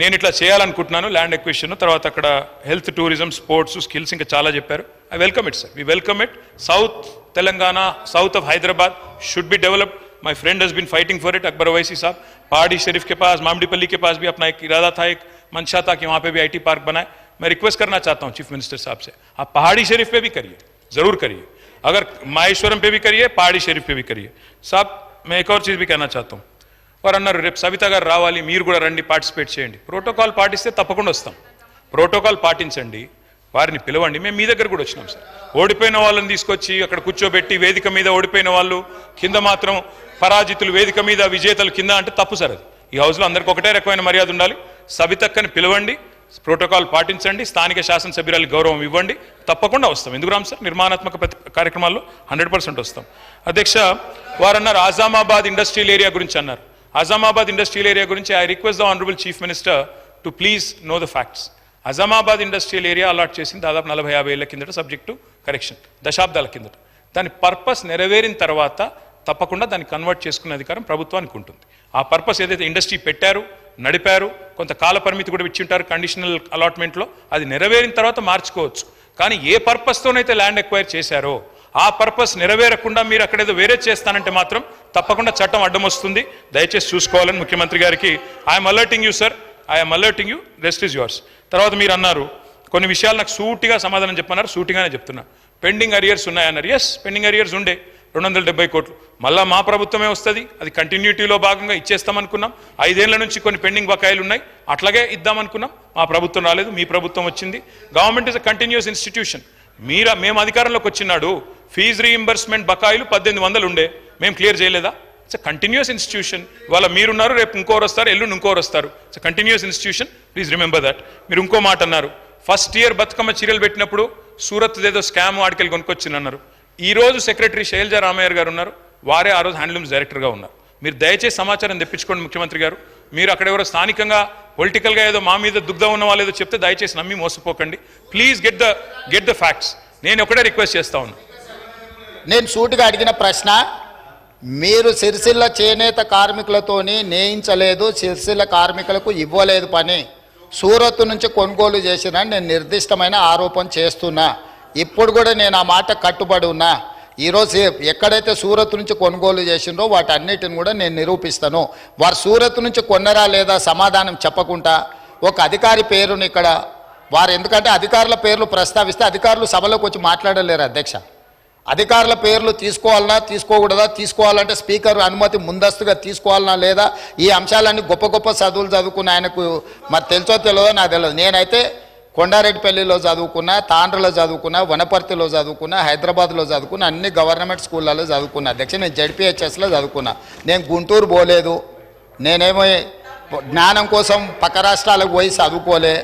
నేను ఇట్లా చేయాలనుకుంటున్నాను ల్యాండ్ ఎక్విజిషన్, తర్వాత అక్కడ హెల్త్, టూరిజం, స్పోర్ట్స్, స్కిల్స్ ఇంకా చాలా చెప్పారు. I welcome it sir, we welcome it. South Telangana, south of Hyderabad should be developed. My friend has been fighting for it. Akbar Owaisi साहब, पहाड़ी शरीफ के पास, मामडीपल्ली के पास भी अपना एक इरादा था, एक मंशा था कि वहाँ पे भी IT पार्क बनाए. मैं रिक्वेस्ट करना चाहता हूँ चीफ मिनिस्टर साहब से, आप पहाड़ी शरीफ पे भी करिए, जरूर करिए. अगर माहेश्वरम पे भी करिए, पहाड़ी शरीफ पे भी करिए. साहब मैं एक और चीज़ भी कहना चाहता हूँ. और అన్నారు రేపు సవిత గారు రావాలి, మీరు కూడా రండి, పార్టిసిపేట్ చేయండి. ప్రోటోకాల్ పాటిస్తే తప్పకుండా వస్తాం. ప్రోటోకాల్ పాటించండి, వారిని పిలవండి. మేము మీ దగ్గర కూడా వచ్చినాం సార్. ఓడిపోయిన వాళ్ళని తీసుకొచ్చి అక్కడ కూర్చోబెట్టి వేదిక మీద ఓడిపోయిన వాళ్ళు కింద మాత్రం పరాజితులు, వేదిక మీద విజేతలు కింద అంటే తప్పు సార్. అది ఈ హౌస్లో అందరికీ ఒకటే రకమైన మర్యాద ఉండాలి. సవితక్కని పిలవండి, ప్రోటోకాల్ పాటించండి, స్థానిక శాసనసభ్యురాలకు గౌరవం ఇవ్వండి, తప్పకుండా వస్తాం. ఎందుకు రామ్ సార్, నిర్మాణాత్మక కార్యక్రమాల్లో 100% వస్తాం. అధ్యక్ష, వారు అన్నారు ఆజామాబాద్ ఇండస్ట్రియల్ ఏరియా గురించి అన్నారు. ఆజామాబాద్ ఇండస్ట్రియల్ ఏరియా గురించి I request the honourable chief minister to please know the facts. Azamabad industrial area allot చేసింది దాదాపు 40-50 ఏళ్ల కిందట, సబ్జెక్టు కరెక్షన్, దశాబ్దాల కిందట. దాని పర్పస్ నెరవేరిన తర్వాత తప్పకుండా దాన్ని కన్వర్ట్ చేసుకునే అధికారం ప్రభుత్వానికి ఉంటుంది. ఆ పర్పస్ ఏదైతే ఇండస్ట్రీ పెట్టారు, నడిపారు, కొంత కాల పరిమితి కూడా ఇచ్చింటారు కండిషనల్ అలాట్మెంట్లో, అది నెరవేరిన తర్వాత మార్చుకోవచ్చు. కానీ ఏ పర్పస్తోనైతే ల్యాండ్ ఎక్వైర్ చేశారో ఆ పర్పస్ నెరవేరకుండా మీరు అక్కడేదో వేరే చేస్తానంటే మాత్రం తప్పకుండా చట్టం అడ్డం వస్తుంది. దయచేసి చూసుకోవాలని ముఖ్యమంత్రి గారికి I'm alerting you sir, I'm alerting you, rest is yours. తర్వాత మీరు అన్నారు కొన్ని విషయాలు నాకు సూటిగా సమాధానం చెప్పన్నారు, సూటిగానే చెప్తున్నా. పెండింగ్ అరియర్స్ ఉన్నాయన్నారు. ఎస్, పెండింగ్ అరియర్స్ ఉండే 270 కోట్లు. మళ్ళీ మా ప్రభుత్వమే వస్తుంది, అది కంటిన్యూటీలో భాగంగా ఇచ్చేస్తామనుకున్నాం. 5 ఏళ్ల నుంచి కొన్ని పెండింగ్ బకాయిలు ఉన్నాయి, అట్లాగే ఇద్దామనుకున్నాం. మా ప్రభుత్వం రాలేదు, మీ ప్రభుత్వం వచ్చింది. Government is a continuous institution. మేము అధికారంలోకి వచ్చినాడు ఫీజు రీయింబర్స్మెంట్ బకాయిలు 1800 ఉండే, మేము క్లియర్ చేయలేదా? It's a continuous institution. ఇవాళ మీరున్నారు, రేపు ఇంకోరు వస్తారు, ఎల్లుండి ఇంకోరు వస్తారు. It's a continuous institution, please remember that. మీరు ఇంకో మాట అన్నారు, ఫస్ట్ ఇయర్ బతుకమ్మ చీరలు పెట్టినప్పుడు సూరత్ ఏదో స్కామ్ ఆడికెళ్ళి కొనుక్కొచ్చిందన్నారు. ఈ రోజు సెక్రటరీ శైలజా రామయ్య గారు ఉన్నారు, వారే ఆ రోజు హ్యాండ్లూమ్స్ డైరెక్టర్గా ఉన్నారు. మీరు దయచేసి సమాచారం తెప్పించుకోండి ముఖ్యమంత్రి గారు. మీరు అక్కడ ఎవరో స్థానికంగా పొలిటికల్గా ఏదో మా మీద దుగ్ధం ఉన్న వాళ్ళు ఏదో చెప్తే దయచేసి నమ్మి మోసపోకండి. Please get the facts. నేను ఒకటే రిక్వెస్ట్ చేస్తా ఉన్నా. నేను సూటిగా అడిగిన ప్రశ్న, మీరు సిరిసిల్ల చేనేత కార్మికులతోని నేయించలేదు, సిరిసిల్ల కార్మికులకు ఇవ్వలేదు పని, సూరత్ నుంచి కొనుగోలు చేసినని నేను నిర్దిష్టమైన ఆరోపణ చేస్తున్నా. ఇప్పుడు కూడా నేను ఆ మాట కట్టుబడి ఉన్నా. ఈరోజు ఎక్కడైతే సూరత్ నుంచి కొనుగోలు చేసిండ్రో వాటన్నిటిని కూడా నేను నిరూపిస్తాను. వారు సూరత్ నుంచి కొన్నరా లేదా సమాధానం చెప్పకుండా ఒక అధికారి పేరుని ఇక్కడ వారు, ఎందుకంటే అధికారుల పేర్లు ప్రస్తావిస్తే అధికారులు సభలోకి వచ్చి మాట్లాడలేరు అధ్యక్ష. అధికారుల పేర్లు తీసుకోవాలన్నా తీసుకోకూడదా, తీసుకోవాలంటే స్పీకర్ అనుమతి ముందస్తుగా తీసుకోవాలన్నా లేదా, ఈ అంశాలన్నీ గొప్ప గొప్ప చదువులు చదువుకున్న ఆయనకు మరి తెలుసో తెలియదో నాకు తెలియదు. నేనైతే కొండారెడ్డిపల్లిలో చదువుకున్నా, తాండ్రలో చదువుకున్నా, వనపర్తిలో చదువుకున్నా, హైదరాబాద్లో చదువుకున్నా, అన్ని గవర్నమెంట్ స్కూళ్ళలో చదువుకున్నా అధ్యక్ష. నేను జడ్పీహెచ్ఎస్లో చదువుకున్నా. నేను గుంటూరు పోలేదు, నేనేమో జ్ఞానం కోసం పక్క రాష్ట్రాలకు పోయి చదువుకోలే.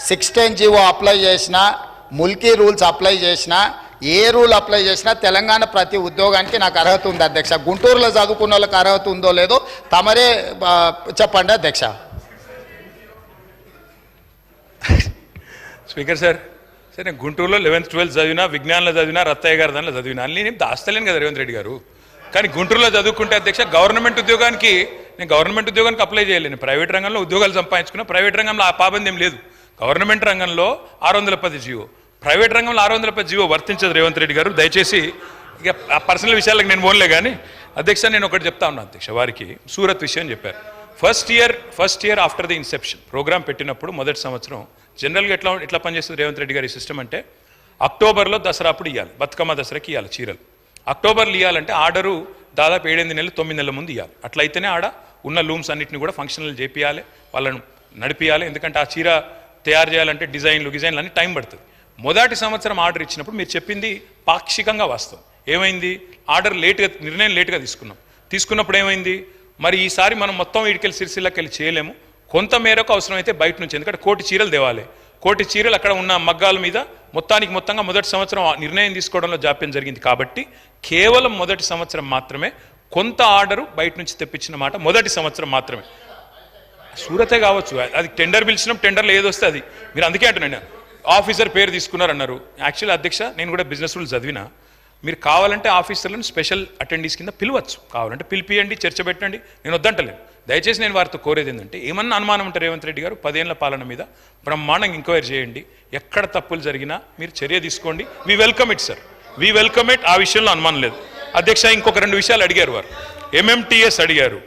16 జీవో అప్లై చేసినా, ముల్కీ రూల్స్ అప్లై చేసినా, ఏ రూల్ అప్లై చేసినా తెలంగాణ ప్రతి ఉద్యోగానికి నాకు అర్హత ఉంది అధ్యక్ష. గుంటూరులో చదువుకున్న వాళ్ళకి అర్హత ఉందో లేదో తమరే చెప్పండి అధ్యక్ష. స్పీకర్ సార్, నేను గుంటూరులో 11th 12th చదివినా, విజ్ఞానంలో చదివినా, రత్తయ్య గారి దానిలో చదివినా, అన్నీ నేను దాస్తలేను కదా రేవంత్ రెడ్డి గారు. కానీ గుంటూరులో చదువుకుంటే అధ్యక్ష గవర్నమెంట్ ఉద్యోగానికి అప్లై చేయలేను. ప్రైవేట్ రంగంలో ఉద్యోగాలు సంపాదించుకున్నా, ప్రైవేట్ రంగంలో ఆ పాబంద్యం లేదు. గవర్నమెంట్ రంగంలో 610 జీవో, ప్రైవేట్ రంగంలో 610 జీవో వర్తించదు రేవంత్ రెడ్డి గారు. దయచేసి ఇక ఆ పర్సనల్ విషయాలకు నేను పోన్లే. కానీ అధ్యక్ష నేను ఒకటి చెప్తా ఉన్నాను అధ్యక్ష, వారికి సూరత్ విషయం చెప్పారు. First year after the inception programme పెట్టినప్పుడు మొదటి సంవత్సరం జనరల్గా ఎట్లా పనిచేస్తుంది రేవంత్ రెడ్డి గారి సిస్టమ్ అంటే, అక్టోబర్లో దసరా అప్పుడు ఇవ్వాలి, బతుకమ్మ దసరాకి ఇవ్వాలి చీరలు. అక్టోబర్లో ఇవ్వాలంటే ఆర్డరు దాదాపు 7-8 నెలలు 9 నెలల ముందు ఇవ్వాలి. అట్లయితేనే ఆడ ఉన్న లూమ్స్ అన్నింటినీ కూడా ఫంక్షనల్ చేపియాలి, వాళ్ళను నడిపియాలి. ఎందుకంటే ఆ చీర తయారు చేయాలంటే డిజైన్లు అన్ని టైం పడుతుంది. మొదటి సంవత్సరం ఆర్డర్ ఇచ్చినప్పుడు మీరు చెప్పింది పాక్షికంగా వాస్తవం. ఏమైంది, ఆర్డర్ నిర్ణయం లేటుగా తీసుకున్నప్పుడు ఏమైంది, మరి ఈసారి మనం మొత్తం వీడికెళ్ళి సిరిసిల్లకి వెళ్ళి చేయలేము, కొంత మేరకు అవసరమైతే బయట నుంచి, ఎందుకంటే 1,000 చీరలు తేవాలి. 1,000 చీరలు అక్కడ ఉన్న మగ్గాల మీద మొత్తంగా మొదటి సంవత్సరం నిర్ణయం తీసుకోవడంలో జాప్యం జరిగింది. కాబట్టి కేవలం మొదటి సంవత్సరం మాత్రమే కొంత ఆర్డరు బయట నుంచి తెప్పించిన మాట మొదటి సంవత్సరం మాత్రమే. సూరతే కావచ్చు, అది టెండర్ పిలిచినప్పుడు టెండర్లో ఏది వస్తే అది. మీరు అందుకే అంటున్నాను, ఆఫీసర్ పేరు తీసుకున్నారన్నారు. యాక్చువల్లీ అధ్యక్ష నేను కూడా బిజినెస్ రూల్స్ చదివినా, మీరు కావాలంటే ఆఫీసర్లను స్పెషల్ అటెండీస్ కింద పిలవచ్చు, కావాలంటే పిలిపియండి, చర్చ పెట్టండి, నేను వద్దంటలేను. దయచేసి నేను వారితో కోరేది ఏంటంటే ఏమన్నా అనుమానం ఉంటే రేవంత్ రెడ్డి గారు 10 ఏళ్ల పాలన మీద బ్రహ్మాండంగా ఎంక్వైరీ చేయండి, ఎక్కడ తప్పులు జరిగినా మీరు చర్య తీసుకోండి. We welcome it sir, we welcome it. ఆ విషయంలో అనుమానం లేదు. అధ్యక్ష, ఇంకొక 2 విషయాలు అడిగారు వారు. ఎంఎంటీఎస్ అడిగారు,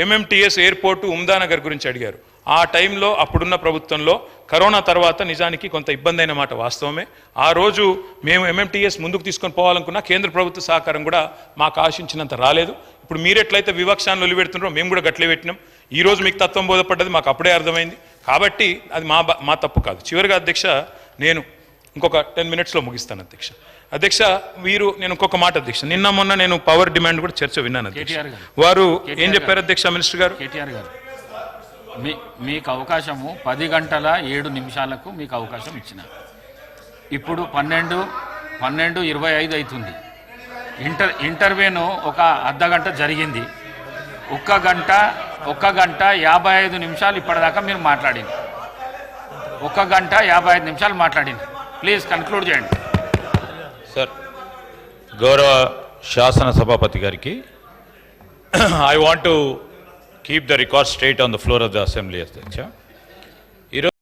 ఎంఎంటీఎస్ ఎయిర్పోర్టు ఉమ్దానగర్ గురించి అడిగారు. ఆ టైంలో అప్పుడున్న ప్రభుత్వంలో కరోనా తర్వాత నిజానికి కొంత ఇబ్బంది అయిన మాట వాస్తవమే. ఆ రోజు మేము ఎంఎంటీఎస్ ముందుకు తీసుకొని పోవాలనుకున్నా కేంద్ర ప్రభుత్వ సహకారం కూడా మాకు ఆశించినంత రాలేదు. ఇప్పుడు మీరెట్లయితే వివక్షాన్ని నిలబెడుతున్నారో మేము కూడా గట్లే పెట్టినాం. ఈ రోజు మీకు తత్వం బోధపడ్డది, మాకు అప్పుడే అర్థమైంది. కాబట్టి అది మా తప్పు కాదు. చివరిగా అధ్యక్ష, నేను ఇంకొక 10 మినిట్స్లో ముగిస్తాను అధ్యక్ష. నేను ఇంకొక మాట అధ్యక్ష, నిన్న మొన్న నేను పవర్ డిమాండ్ కూడా చర్చ విన్నాను అధ్యక్ష. వారు ఏం చెప్పారు అధ్యక్ష మినిస్టర్ గారు? కేటీఆర్ గారు, మీకు అవకాశము 10 గంటల 7 నిమిషాలకు మీకు అవకాశం ఇచ్చిన. ఇప్పుడు 12:25 అవుతుంది. ఇంటర్వ్యూను ఒక అర్ధగంట జరిగింది. 1 గంట 55 నిమిషాలు ఇప్పటిదాకా మీరు మాట్లాడింది. 1 గంట 55 నిమిషాలు మాట్లాడింది. ప్లీజ్ కన్క్లూడ్ చేయండి సార్. గౌరవ శాసన సభాపతి గారికి I want to keep the record straight on the floor of the assembly అధ్యక్ష.